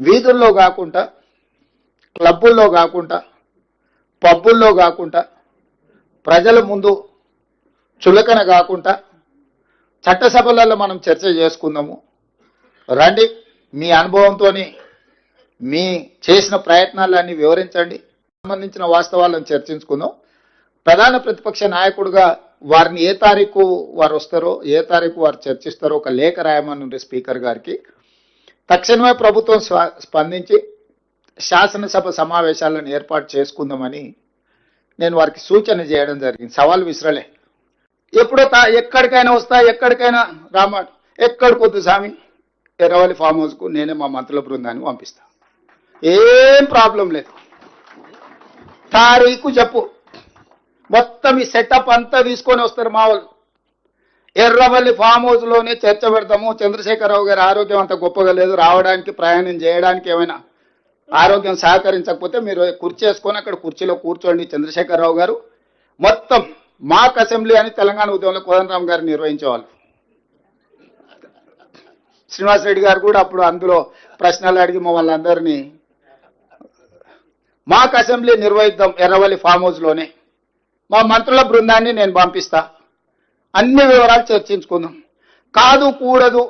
వీధుల్లో కాకుండా, క్లబ్బుల్లో కాకుండా, పబ్బుల్లో కాకుండా, ప్రజల ముందు చులకన కాకుండా చట్టసభలలో మనం చర్చ చేసుకుందాము. రండి, మీ అనుభవంతో మీ చేసిన ప్రయత్నాలన్నీ వివరించండి. సంబంధించిన వాస్తవాలను చర్చించుకుందాం. ప్రధాన ప్రతిపక్ష నాయకుడిగా వారిని ఏ తారీఖు వారు వస్తారో, ఏ తారీఖు వారు చర్చిస్తారో ఒక లేఖ రాయమని స్పీకర్ గారికి. తక్షణమే ప్రభుత్వం స్పందించి శాసనసభ సమావేశాలను ఏర్పాటు చేసుకుందామని నేను వారికి సూచన చేయడం జరిగింది. సవాల్ విసరలే. ఎప్పుడో ఎక్కడికైనా వస్తా, ఎక్కడికైనా రామాట, ఎక్కడికొద్దు స్వామి, ఎర్రవల్లి ఫామ్ హౌస్కు నేనే మా మంత్రుల బృందాన్ని పంపిస్తా, ఏం ప్రాబ్లం లేదు. తారీఖు చెప్పు, మొత్తం ఈ సెటప్ అంతా తీసుకొని వస్తారు మా వాళ్ళు. ఎర్రవల్లి ఫామ్ హౌస్లోనే చర్చ పెడతాము. చంద్రశేఖరరావు గారి ఆరోగ్యం అంత గొప్పగా లేదు, రావడానికి ప్రయాణం చేయడానికి ఏమైనా ఆరోగ్యం సహకరించకపోతే మీరు కుర్చీ వేసుకొని అక్కడ కుర్చీలో కూర్చోండి చంద్రశేఖరరావు గారు. మొత్తం మాక్ అసెంబ్లీ అని తెలంగాణ ఉద్యమంలో కోదండరామ్ గారు నిర్వహించేవాళ్ళు. శ్రీనివాస్ రెడ్డి గారు కూడా అప్పుడు అందులో ప్రశ్నలు అడిగి మమ్మల్ని అందరినీ మాక్ అసెంబ్లీ నిర్వహిద్దాం ఎర్రవల్లి ఫామ్ హౌస్లోనే. మా మంత్రుల బృందాన్ని నేను పంపిస్తా, అన్ని వివరాలు చర్చించుకుందాం. కాదు కూడదు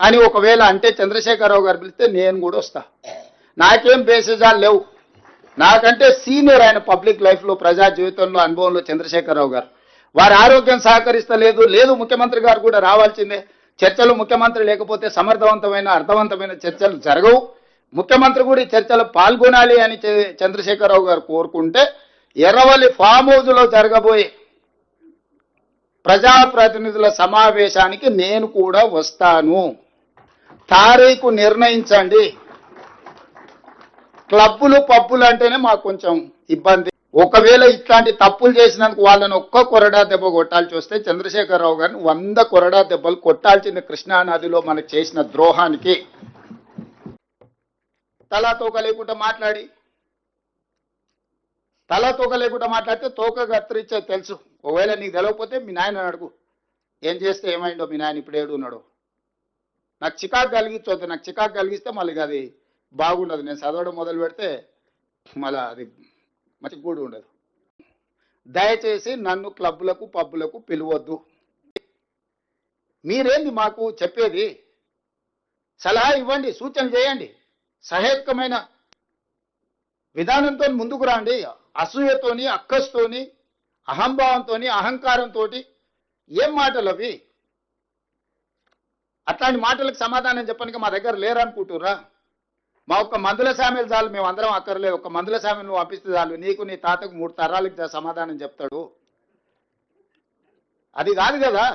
అని ఒకవేళ అంటే చంద్రశేఖరరావు గారు పిలిస్తే నేను కూడా వస్తా. నాకేం బేసిజాలు లేవు. నాకంటే సీనియర్ ఆయన పబ్లిక్ లైఫ్లో, ప్రజా జీవితంలో, అనుభవంలో చంద్రశేఖరరావు గారు. వారి ఆరోగ్యం సహకరిస్తలేదు, లేదు ముఖ్యమంత్రి గారు కూడా రావాల్సిందే. చర్చలు ముఖ్యమంత్రి లేకపోతే సమర్థవంతమైన అర్థవంతమైన చర్చలు జరగవు. ముఖ్యమంత్రి కూడా ఈ చర్చలు పాల్గొనాలి అని చంద్రశేఖరరావు గారు కోరుకుంటే ఎర్రవల్లి ఫామ్ హౌస్లో జరగబోయే ప్రజాప్రతినిధుల సమావేశానికి నేను కూడా వస్తాను. తారీఖు నిర్ణయించండి. క్లబ్బులు పబ్బులు అంటేనే మాకు కొంచెం ఇబ్బంది. ఒకవేళ ఇట్లాంటి తప్పులు చేసినందుకు వాళ్ళని ఒక్క కొరడా దెబ్బ కొట్టాల్సి వస్తే చంద్రశేఖరరావు గారిని 100 కొరడా దెబ్బలు కొట్టాల్సింది కృష్ణానదిలో మనకు చేసిన ద్రోహానికి. తలా తోక లేకుండా మాట్లాడితే తోక కత్తిరించే తెలుసు. ఒకవేళ నీకు తెలియకపోతే మీ నాయన అడుగు, ఏం చేస్తే ఏమైందో, మీ నాయన ఇప్పుడు ఏడున్నాడో. నాకు చికాకు కలిగించొద్దు. నాకు చికాకు కలిగిస్తే మళ్ళీ అది బాగుండదు. నేను చదవడం మొదలు పెడితే మళ్ళీ అది మంచిగా కూడా ఉండదు. దయచేసి నన్ను క్లబ్బులకు పబ్బులకు పిలవద్దు. మీరేంది మాకు చెప్పేది? సలహా ఇవ్వండి, సూచన చేయండి. సహేతుకమైన విధానంతో ముందుకు రండి. అసూయతోని, అక్కస్తోని, అహంభావంతో, అహంకారంతో ఏం మాటలు అవి? అట్లాంటి మాటలకు సమాధానం చెప్పడానికి మా దగ్గర లేరనుకుంటుర్రా? మా ఒక్క మందుల సామెలు చాలు, మేము అందరం అక్కర్లేదు. ఒక మందుల సామెలు నువ్వు పంపిస్తే చాలు, నీకు నీ తాతకు 3 తరాలకు సమాధానం చెప్తాడు. అది కాదు కదా.